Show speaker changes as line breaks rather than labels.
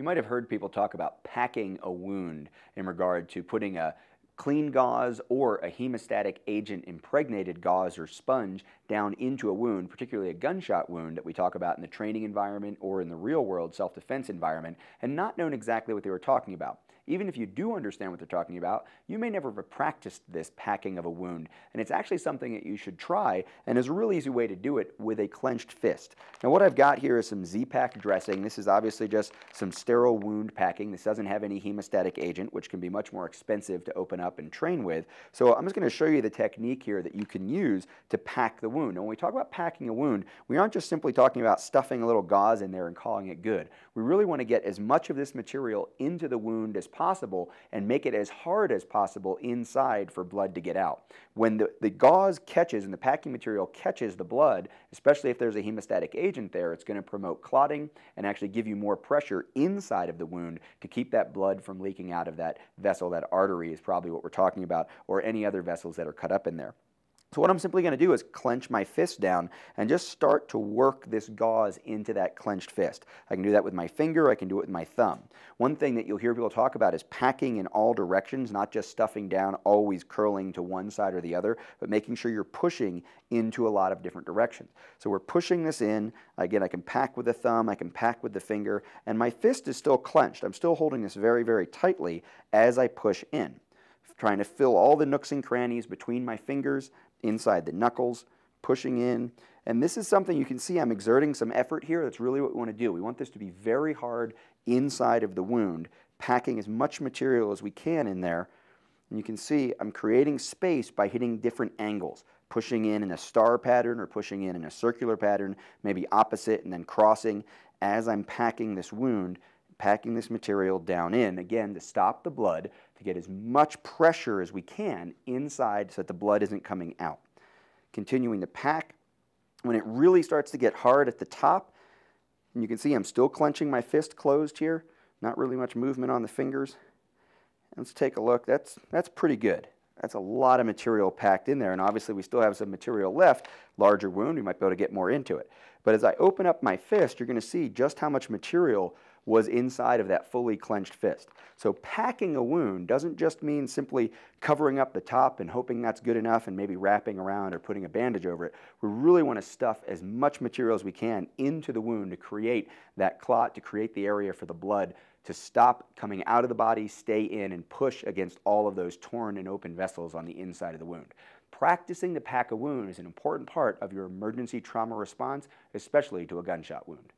You might have heard people talk about packing a wound in regard to putting a clean gauze or a hemostatic agent impregnated gauze or sponge down into a wound, particularly a gunshot wound that we talk about in the training environment or in the real world self-defense environment, and not knowing exactly what they were talking about. Even if you do understand what they're talking about, you may never have practiced this packing of a wound, and it's actually something that you should try, and there's a really easy way to do it with a clenched fist. Now what I've got here is some Z-Pak dressing. This is obviously just some sterile wound packing. This doesn't have any hemostatic agent, which can be much more expensive to open up and train with. So I'm just going to show you the technique here that you can use to pack the wound. And when we talk about packing a wound, we aren't just simply talking about stuffing a little gauze in there and calling it good. We really want to get as much of this material into the wound as possible and make it as hard as possible inside for blood to get out. When the gauze catches and the packing material catches the blood, especially if there's a hemostatic agent there, it's going to promote clotting and actually give you more pressure inside of the wound to keep that blood from leaking out of that vessel. That artery is probably what we're talking about, or any other vessels that are cut up in there. So what I'm simply going to do is clench my fist down and just start to work this gauze into that clenched fist. I can do that with my finger, I can do it with my thumb. One thing that you'll hear people talk about is packing in all directions, not just stuffing down, always curling to one side or the other, but making sure you're pushing into a lot of different directions. So we're pushing this in. Again, I can pack with the thumb, I can pack with the finger, and my fist is still clenched. I'm still holding this very, very tightly as I push in, trying to fill all the nooks and crannies between my fingers, inside the knuckles, pushing in. And this is something you can see I'm exerting some effort here. That's really what we want to do. We want this to be very hard inside of the wound, packing as much material as we can in there. And you can see I'm creating space by hitting different angles, pushing in a star pattern or pushing in a circular pattern, maybe opposite and then crossing as I'm packing this wound, packing this material down in, again, to stop the blood, to get as much pressure as we can inside so that the blood isn't coming out. Continuing to pack. When it really starts to get hard at the top, and you can see I'm still clenching my fist closed here, not really much movement on the fingers. Let's take a look. That's pretty good. That's a lot of material packed in there, and obviously we still have some material left. Larger wound, we might be able to get more into it. But as I open up my fist, you're going to see just how much material was inside of that fully clenched fist. So packing a wound doesn't just mean simply covering up the top and hoping that's good enough and maybe wrapping around or putting a bandage over it. We really want to stuff as much material as we can into the wound to create that clot, to create the area for the blood to stop coming out of the body, stay in, and push against all of those torn and open vessels on the inside of the wound. Practicing to pack a wound is an important part of your emergency trauma response, especially to a gunshot wound.